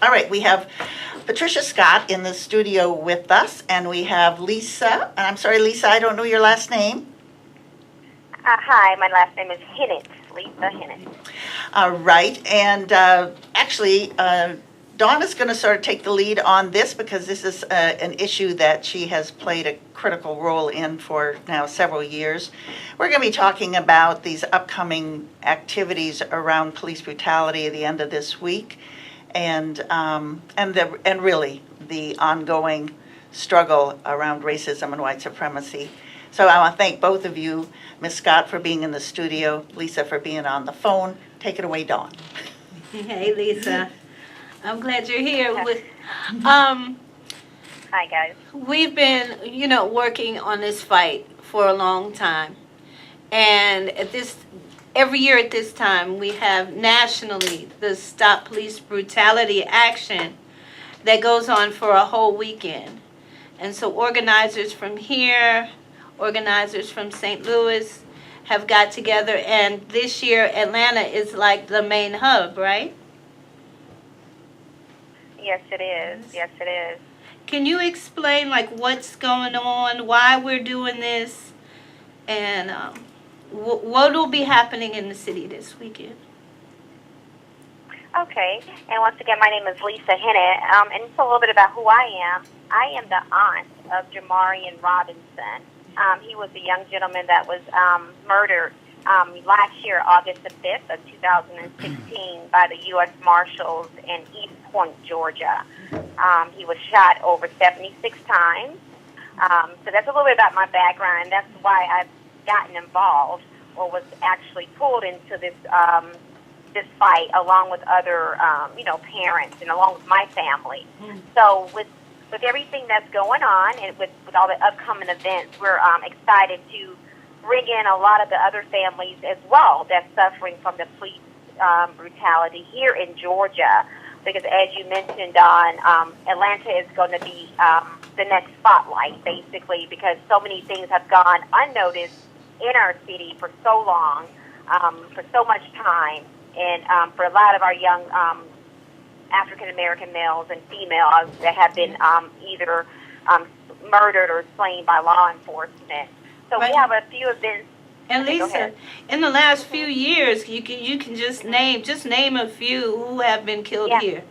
All right, we have Patricia Scott in the studio with us, and we have Lisa. And I'm sorry, Lisa, I don't know your last name. Hi, my last name is Hinnant, Lisa Hinnant. All right, and actually, Dawn is going to sort of take the lead on this because this is an issue that she has played a critical role in for now several years. We're going to be talking about these upcoming activities around police brutality at the end of this week, and really the ongoing struggle around racism and white supremacy. So I want to thank both of you, Ms. Scott for being in the studio, Lisa for being on the phone. Take it away, Dawn. Hey, Lisa. I'm glad you're here. Hi, guys. We've been, working on this fight for a long time. And every year at this time, we have nationally the Stop Police Brutality action that goes on for a whole weekend. And so organizers from here, organizers from St. Louis have got together, and this year Atlanta is like the main hub, right? Yes, it is. Yes, it is. Can you explain what's going on, why we're doing this, and what will be happening in the city this weekend? Okay, and once again, my name is Lisa Hinnant, and it's a little bit about who I am. I am the aunt of Jamarion Robinson. He was a young gentleman that was murdered last year, August the 5th of 2016, by the U.S. Marshals in East Point, Georgia. He was shot over 76 times. So that's a little bit about my background, and that's why I've gotten involved or was actually pulled into this this fight along with other, parents and along with my family. So with everything that's going on and with all the upcoming events, we're excited to bring in a lot of the other families as well that's suffering from the police brutality here in Georgia. Because as you mentioned, Atlanta is going to be the next spotlight, basically, because so many things have gone unnoticed in our city for so long, for so much time, and for a lot of our young African-American males and females that have been either murdered or slain by law enforcement. So we have a few events. And Lisa, in the last few years, you can just name a few who have been killed here.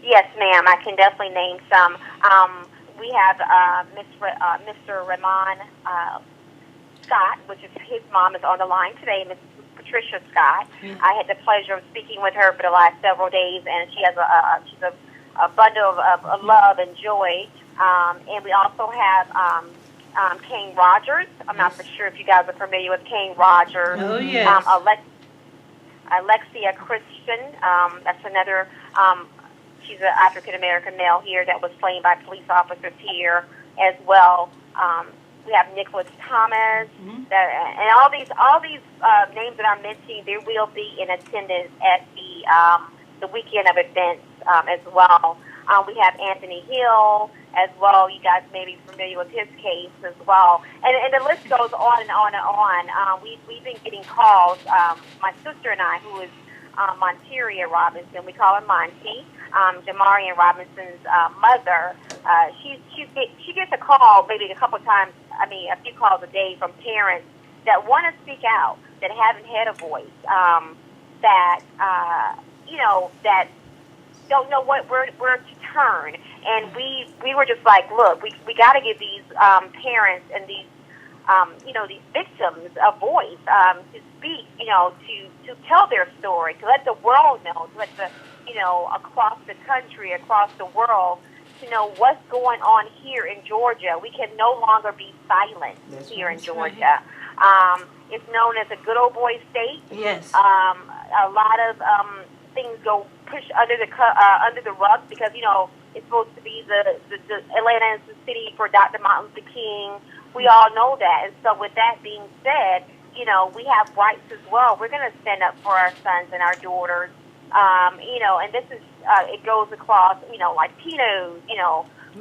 Yes, ma'am. I can definitely name some. We have Mr. Remawn Scott, which is his mom is on the line today, Ms. Patricia Scott. I had the pleasure of speaking with her for the last several days, and she has she's a bundle of love and joy. And we also have Kane Rogers. I'm not for sure if you guys are familiar with Kane Rogers. Oh, yes. Alexia Christian. That's another. She's an African-American male here that was slain by police officers here as well. We have Nicholas Thomas, and all these names that I'm mentioning. They will be in attendance at the weekend of events as well. We have Anthony Hill as well. You guys may be familiar with his case as well, and the list goes on and on and on. We've been getting calls. My sister and I, who is Monteria Robinson, we call her Monty. Jamarion Robinson's mother, she gets a call maybe a few calls a day from parents that want to speak out, that haven't had a voice, that don't know where to turn. And we were just like, look, we got to give these parents and these these victims a voice to speak, to tell their story, to let the world know, to let the across the country, across the world, to know what's going on here in Georgia. We can no longer be silent here in Georgia. Right. It's known as a good old boy state. Yes. A lot of things go pushed under the rug because it's supposed to be the Atlanta is the city for Dr. Martin Luther King. We all know that. And so with that being said, we have rights as well. We're going to stand up for our sons and our daughters. And this is, it goes across, Latinos,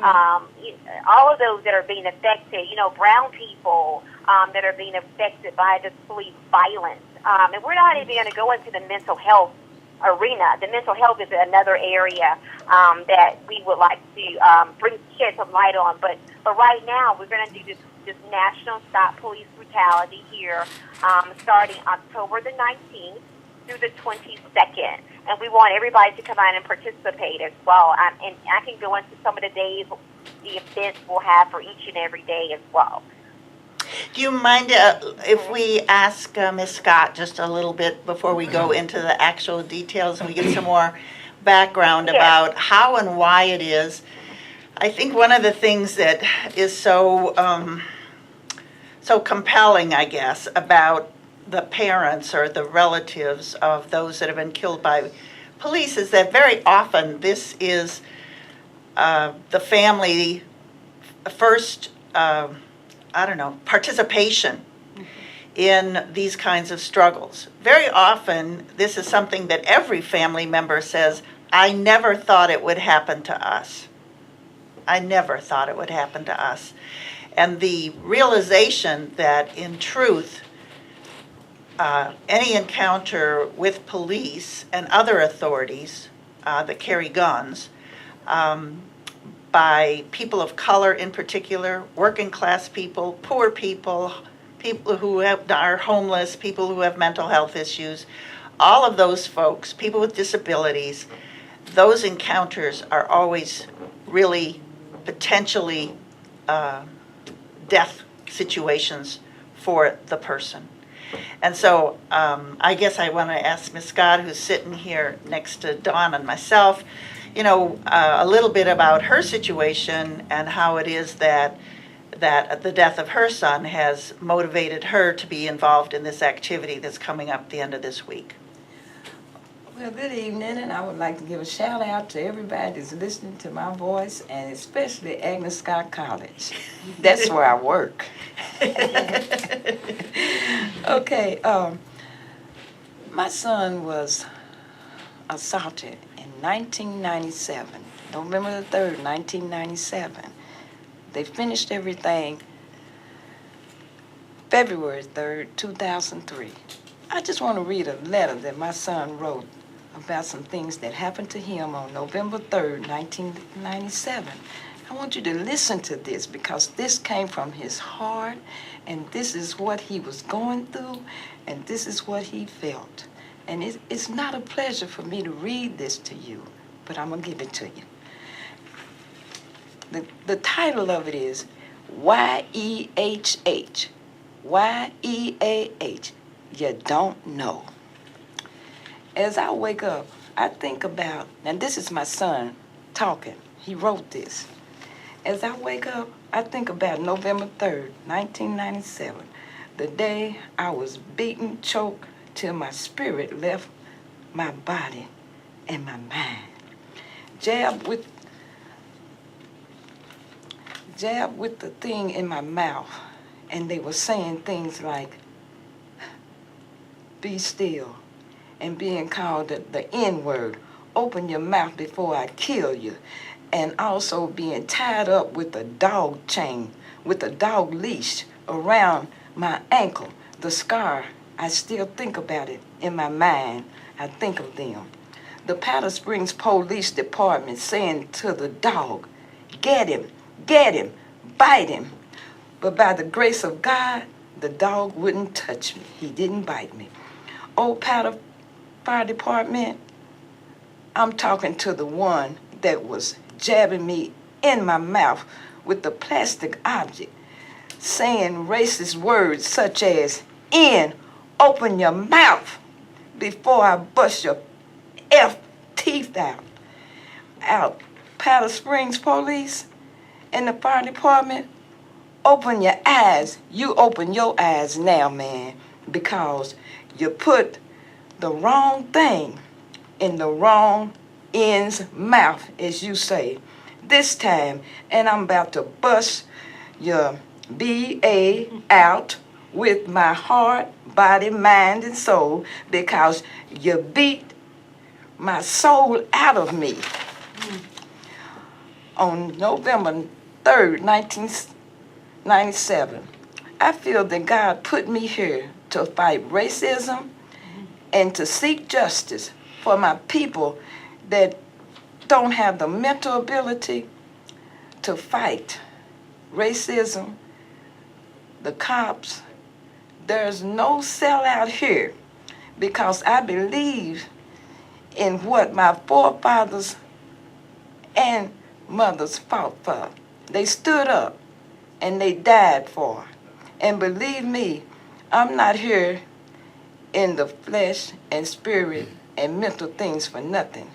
all of those that are being affected, brown people that are being affected by this police violence. And we're not even going to go into the mental health arena. The mental health is another area that we would like to shed some light on. But right now, we're going to do this National Stop Police Brutality here starting October the 19th through the 22nd. And we want everybody to come out and participate as well. And I can go into some of the days, the events we'll have for each and every day as well. Do you mind if we ask Ms. Scott just a little bit before we go into the actual details and we get some more background about how and why it is? I think one of the things that is so compelling, I guess, about the parents or the relatives of those that have been killed by police is that very often this is the family first participation in these kinds of struggles. Very often, this is something that every family member says, I never thought it would happen to us. I never thought it would happen to us. And the realization that, in truth, any encounter with police and other authorities that carry guns, by people of color in particular, working class people, poor people, people who are homeless, people who have mental health issues, all of those folks, people with disabilities, those encounters are always really potentially death situations for the person. And so I guess I want to ask Ms. Scott, who's sitting here next to Dawn and myself, a little bit about her situation and how it is that the death of her son has motivated her to be involved in this activity that's coming up the end of this week. Well, good evening, and I would like to give a shout out to everybody that's listening to my voice, and especially Agnes Scott College. That's where I work. Okay, my son was assaulted in 1997, November the 3rd, 1997. They finished everything February 3rd, 2003. I just want to read a letter that my son wrote about some things that happened to him on November 3rd, 1997. I want you to listen to this because this came from his heart, and this is what he was going through, and this is what he felt. And it's not a pleasure for me to read this to you, but I'm going to give it to you. The title of it is Y-E-H-H. Y-E-A-H. You don't know. As I wake up, I think about, and this is my son talking. He wrote this. As I wake up, I think about November 3rd, 1997, the day I was beaten, choked, till my spirit left my body and my mind. Jabbed with the thing in my mouth, and they were saying things like, be still, and being called the N-word, open your mouth before I kill you, and also being tied up with a dog chain, with a dog leash around my ankle. The scar, I still think about it in my mind. I think of them. The Powder Springs Police Department saying to the dog, get him, bite him. But by the grace of God, the dog wouldn't touch me. He didn't bite me. Old Powder Fire Department, I'm talking to the one that was jabbing me in my mouth with the plastic object, saying racist words such as, open your mouth before I bust your F teeth out. Powder Springs Police and the fire department, open your eyes. You open your eyes now, man, because you put the wrong thing in the wrong end's mouth, as you say, this time, and I'm about to bust your B.A. out with my heart, body, mind, and soul, because you beat my soul out of me. On November 3rd, 1997, I feel that God put me here to fight racism and to seek justice for my people that don't have the mental ability to fight racism, the cops. There's no sellout here because I believe in what my forefathers and mothers fought for. They stood up and they died for. And believe me, I'm not here in the flesh and spirit and mental things for nothing.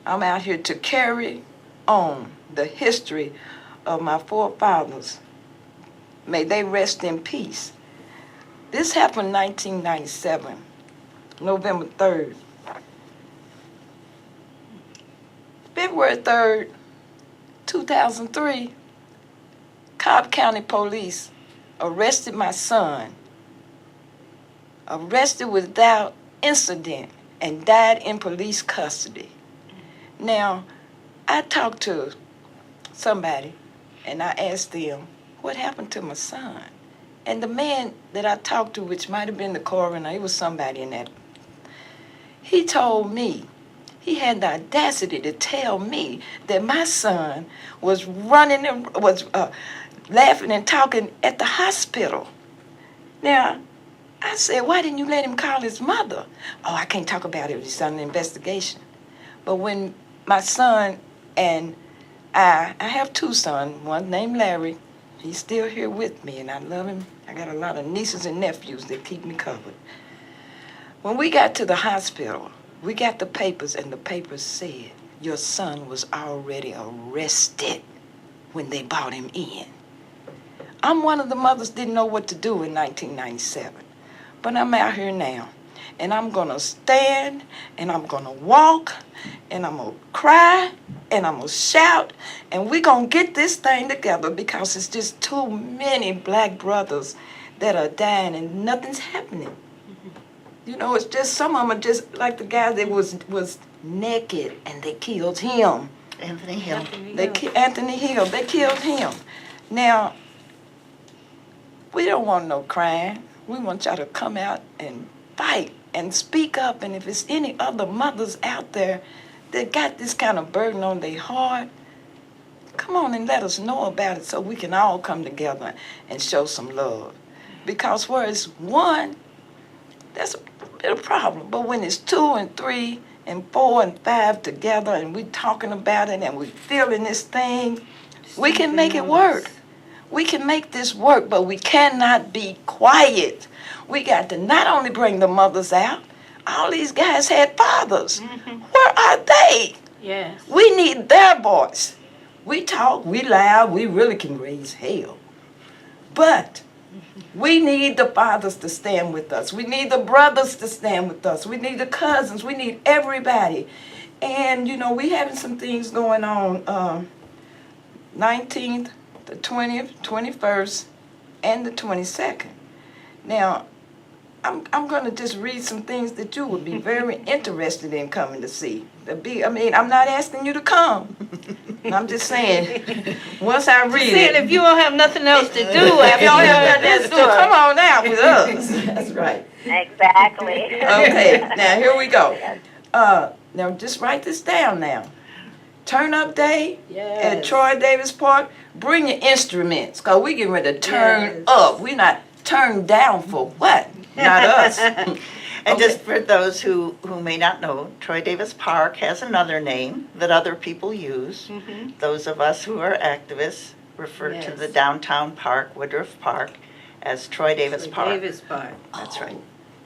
I'm out here to carry on the history of my forefathers. May they rest in peace. This happened in 1997, November 3rd. February 3rd, 2003, Cobb County Police arrested my son, arrested without incident, and died in police custody. Now, I talked to somebody, and I asked them, what happened to my son? And the man that I talked to, which might have been the coroner, it was somebody in that, he told me, he had the audacity to tell me that my son was running and was laughing and talking at the hospital. Now, I said, why didn't you let him call his mother? Oh, I can't talk about it. It's under investigation. But when my son and I have two sons, one named Larry. He's still here with me, and I love him. I got a lot of nieces and nephews that keep me covered. When we got to the hospital, we got the papers, and the papers said your son was already arrested when they brought him in. I'm one of the mothers didn't know what to do in 1997, but I'm out here now, and I'm gonna stand, and I'm gonna walk, and I'm gonna cry, and I'm gonna shout, and we're gonna get this thing together because it's just too many black brothers that are dying and nothing's happening. You know, it's just some of them are just like the guy that was naked and they killed him. Anthony Hill. Anthony Hill, they killed him. Now, we don't want no crying. We want y'all to come out and fight and speak up. And if it's any other mothers out there that got this kind of burden on their heart, come on and let us know about it so we can all come together and show some love. Because where it's one, that's a bit of a problem. But when it's 2 and 3 and 4 and 5 together and we talking about it and we feeling this thing, we can make it work. We can make this work, but we cannot be quiet. We got to not only bring the mothers out, all these guys had fathers. Mm-hmm. Where are they? Yes. We need their voice. We talk, we loud, we really can raise hell. But we need the fathers to stand with us. We need the brothers to stand with us. We need the cousins. We need everybody. And, you know, we having some things going on 19th, the 20th, 21st, and the 22nd. Now, I'm going to just read some things that you would be very interested in coming to see. I'm not asking you to come. I'm just saying, once I read it. If you don't have nothing else to do, If you don't have nothing else to do, come on out with us. That's right. Exactly. Okay, now here we go. Now just write this down now. Turn up day at Troy Davis Park. Bring your instruments, because we getting ready to turn up. We're not turned down for what? Not us. And just for those who may not know, Troy Davis Park has another name that other people use. Mm-hmm. Those of us who are activists refer to the downtown park, Woodruff Park, as Troy Davis Park. Davis Park. That's right.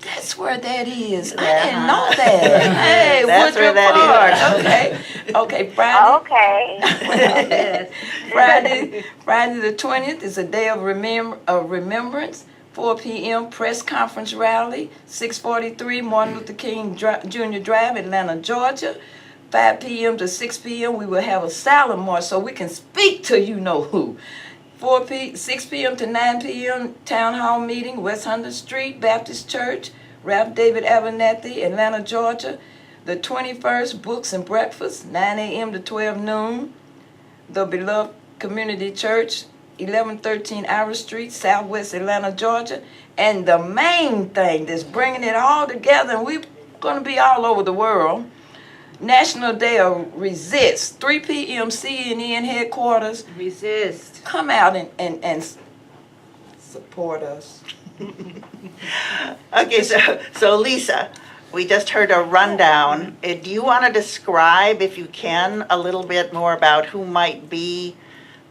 That's where that is. I didn't know that. Hey, that's Woodruff where that Park. Okay, Friday. Okay. Friday the 20th is a day of remembrance. 4 p.m. press conference rally, 643 Martin Luther King Jr. Drive, Atlanta, Georgia. 5 p.m. to 6 p.m. we will have a silent march so we can speak to you know who. 6 p.m. to 9 p.m. town hall meeting, West 100th Street Baptist Church, Ralph David Abernathy, Atlanta, Georgia. The 21st, books and breakfast, 9 a.m. to 12 noon. The Beloved Community Church, 1113 Irish Street, Southwest Atlanta, Georgia. And the main thing that's bringing it all together, and Going to be all over the world. National Day of Resist, 3 p.m. CNN headquarters. Resist. Come out and support us. Okay, so Lisa, we just heard a rundown. Do you want to describe, if you can, a little bit more about who might be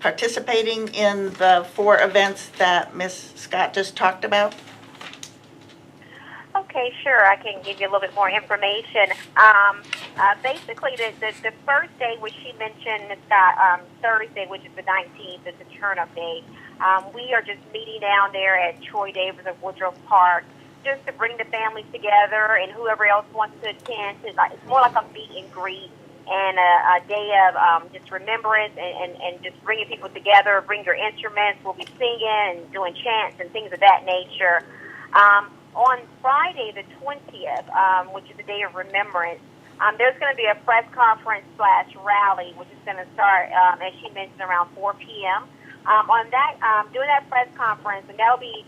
participating in the 4 events that Ms. Scott just talked about? Okay, sure. I can give you a little bit more information. Basically, the first day, which she mentioned, Ms. Scott, Thursday, which is the 19th, is the turn-up day. We are just meeting down there at Troy Davis of Woodruff Park just to bring the families together and whoever else wants to attend. It's more like a meet and greet and a day of just remembrance and just bringing people together. Bring your instruments. We'll be singing and doing chants and things of that nature. On Friday, the 20th, which is the day of remembrance, there's going to be a press conference / rally, which is going to start, as she mentioned, around 4 p.m. On that, doing that press conference, and that'll be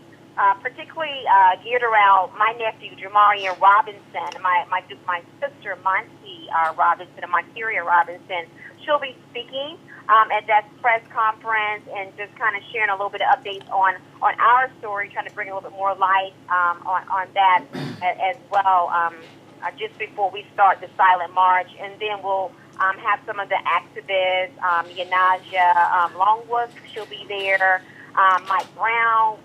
particularly geared around my nephew, Jamarion Robinson, and my sister, Monty Robinson, and my Kyria Robinson. She'll be speaking at that press conference and just kind of sharing a little bit of updates on our story, trying to bring a little bit more light on that as well, just before we start the silent march. And then we'll have some of the activists, Yanaja Longwood, she'll be there. Mike Brown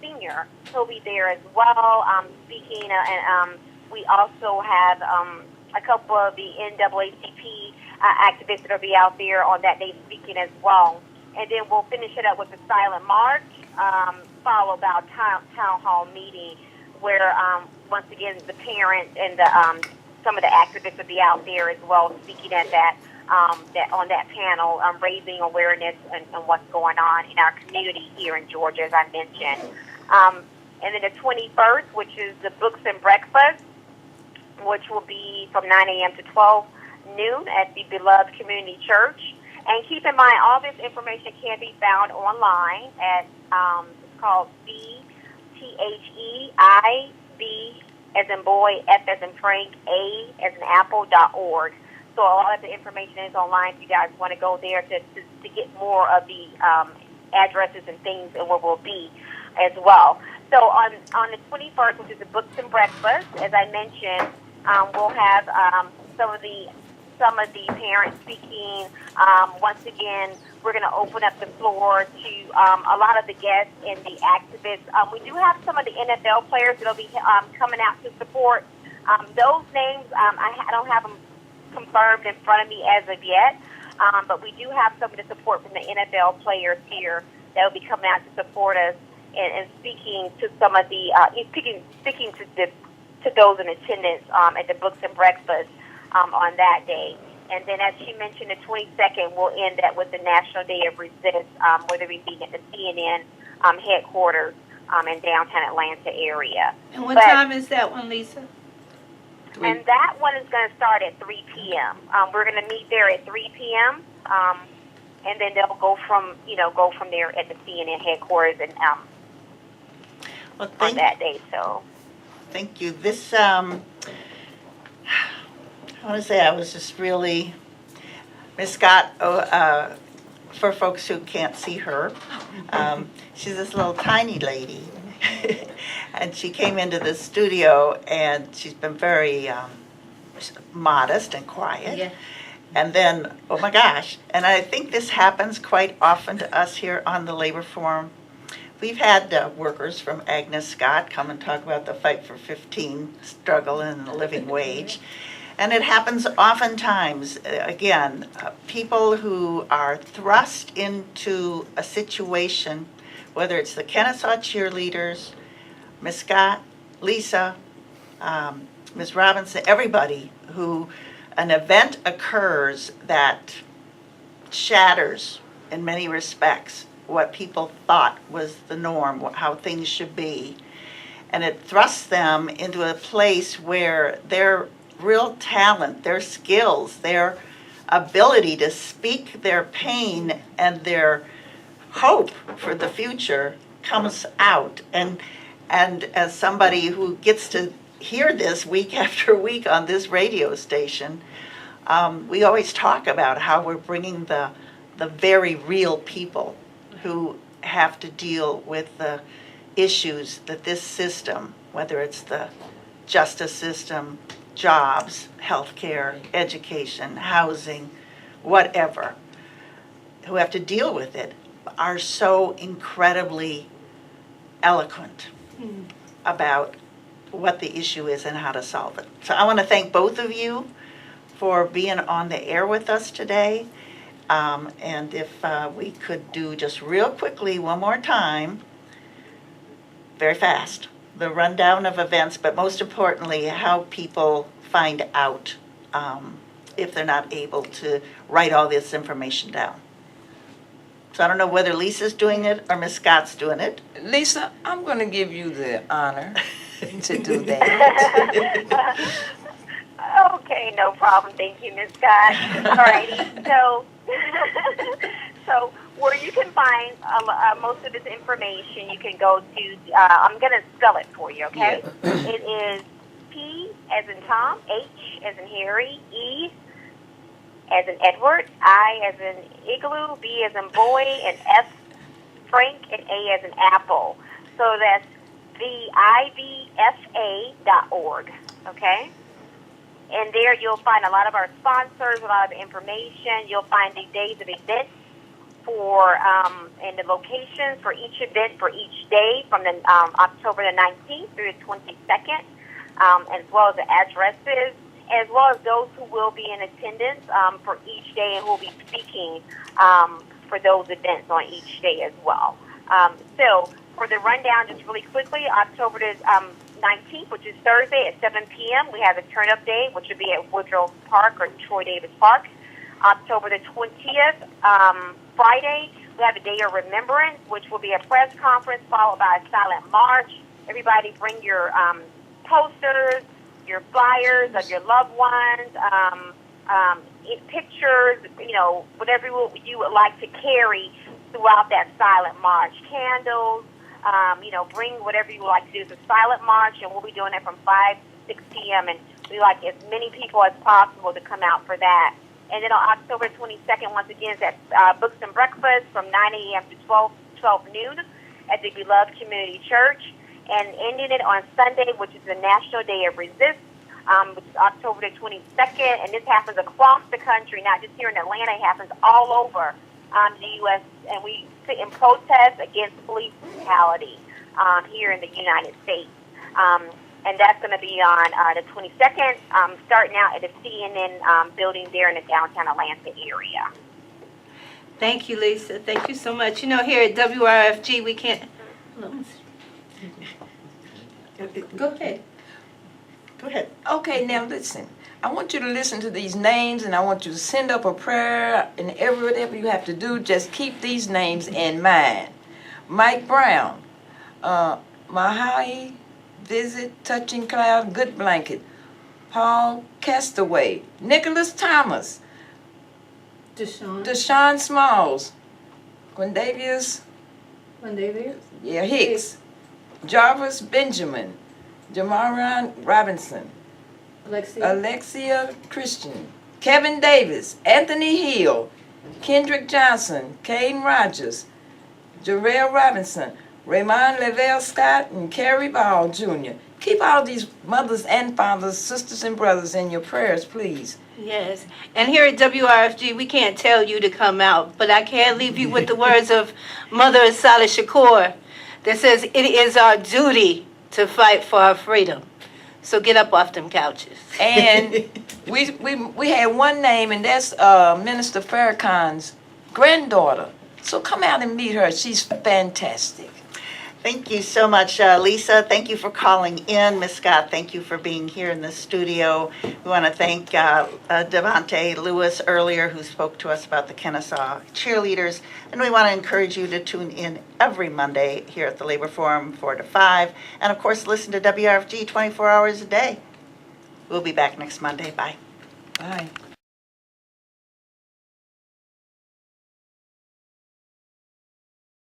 Sr., he'll be there as well, speaking. And we also have a couple of the NAACP activists that will be out there on that day speaking as well. And then we'll finish it up with the silent march, followed by a town hall meeting where, once again, the parents and some of the activists will be out there as well speaking at that on that panel, raising awareness and what's going on in our community here in Georgia, as I mentioned. And then the 21st, which is the Books and Breakfast, which will be from 9 a.m. to 12 noon at the Beloved Community Church. And keep in mind, all this information can be found online at, it's called BTHEIB as in boy, F as in Frank, A as in apple.org. So a lot of the information is online if you guys want to go there to get more of the addresses and things and where we'll be as well. So on the 21st, which is the Books and Breakfast, as I mentioned, we'll have some of the parents speaking. Once again, we're going to open up the floor to a lot of the guests and the activists. We do have some of the NFL players that will be coming out to support. Those names, I don't have them confirmed in front of me as of yet, but we do have some of the support from the NFL players here that will be coming out to support us and speaking to some of the speaking to those in attendance at the Books and Breakfast on that day. And then, as she mentioned, the 22nd, we'll end that with the National Day of Resist, where they'll be meeting at the CNN headquarters in downtown Atlanta area. And what time is that one, Lisa? And that one is going to start at 3 p.m. We're going to meet there at 3 p.m. And then they'll go from there at the CNN headquarters and on that day. So, thank you. This I want to say I was just really, Ms. Scott. For folks who can't see her, she's this little tiny lady. And she came into the studio, and she's been very modest and quiet. Yeah. And then, oh my gosh, and I think this happens quite often to us here on the Labor Forum. We've had workers from Agnes Scott come and talk about the Fight for 15 struggle and the living wage. And it happens oftentimes, again, people who are thrust into a situation, whether it's the Kennesaw cheerleaders, Ms. Scott, Lisa, Ms. Robinson, everybody who an event occurs that shatters in many respects what people thought was the norm, how things should be. And it thrusts them into a place where their real talent, their skills, their ability to speak their pain and their hope for the future comes out. And as somebody who gets to hear this week after week on this radio station. We always talk about how we're bringing the very real people who have to deal with the issues that this system, whether it's the justice system, jobs, healthcare, education, housing, whatever, who have to deal with it, are so incredibly eloquent about what the issue is and how to solve it. So I want to thank both of you for being on the air with us today. And if we could do just real quickly one more time, very fast, the rundown of events, but most importantly, how people find out if they're not able to write all this information down. So I don't know whether Lisa's doing it or Miss Scott's doing it. Lisa, I'm going to give you the honor to do that. Okay, no problem. Thank you, Ms. Scott. All righty. So where you can find most of this information, you can go to, I'm going to spell it for you, okay? Yeah. It is P as in Tom, H as in Harry, E as in Edward, I as in Igloo, B as in boy, and F Frank, and A as in apple. So that's theivfa.org, okay? And there you'll find a lot of our sponsors, a lot of information. You'll find the days of events for and the locations for each event for each day from the October the 19th through the 22nd, as well as the addresses, as well as those who will be in attendance for each day and who will be speaking for those events on each day as well. So for the rundown, just really quickly, October the 19th, which is Thursday at 7 p.m., we have a turn-up day, which will be at Woodrow Park or Troy Davis Park. October the 20th, Friday, we have a day of remembrance, which will be a press conference followed by a silent march. Everybody bring your posters, your flyers of your loved ones, pictures, whatever you would like to carry throughout that silent march. Candles, bring whatever you would like to do. It's a silent march, and we'll be doing it from 5 to 6 p.m., and we like as many people as possible to come out for that. And then on October 22nd, once again, it's at Books and Breakfast from 9 a.m. to 12 noon at the Beloved Community Church, and ending it on Sunday, which is the National Day of Resist, which is October the 22nd, and this happens across the country, not just here in Atlanta. It happens all over the U.S., and we sit in protest against police brutality here in the United States. And that's going to be on the 22nd, starting out at the CNN building there in the downtown Atlanta area. Thank you, Lisa. Thank you so much. Here at WRFG, we can't... Go ahead. Go ahead. Okay, now listen. I want you to listen to these names, and I want you to send up a prayer, and whatever you have to do, just keep these names in mind. Mike Brown, Mahai, Visit, Touching Cloud, Good Blanket, Paul Castaway, Nicholas Thomas, Deshaun Smalls, Quindavius, Hicks, Jarvis Benjamin, Jamarion Robinson, Alexia Christian, Kevin Davis, Anthony Hill, Kendrick Johnson, Caden Rogers, Jarrell Robinson, Remawn Scott, and Carrie Ball Jr. Keep all these mothers and fathers, sisters and brothers in your prayers, please. Yes. And here at WRFG, we can't tell you to come out, but I can leave you with the words of Mother Saleh Shakur that says, it is our duty to fight for our freedom. So get up off them couches. And we had one name, and that's Minister Farrakhan's granddaughter. So come out and meet her. She's fantastic. Thank you so much, Lisa. Thank you for calling in. Ms. Scott, thank you for being here in the studio. We want to thank Devontae Lewis earlier, who spoke to us about the Kennesaw cheerleaders. And we want to encourage you to tune in every Monday here at the Labor Forum, 4 to 5. And, of course, listen to WRFG 24 hours a day. We'll be back next Monday. Bye. Bye.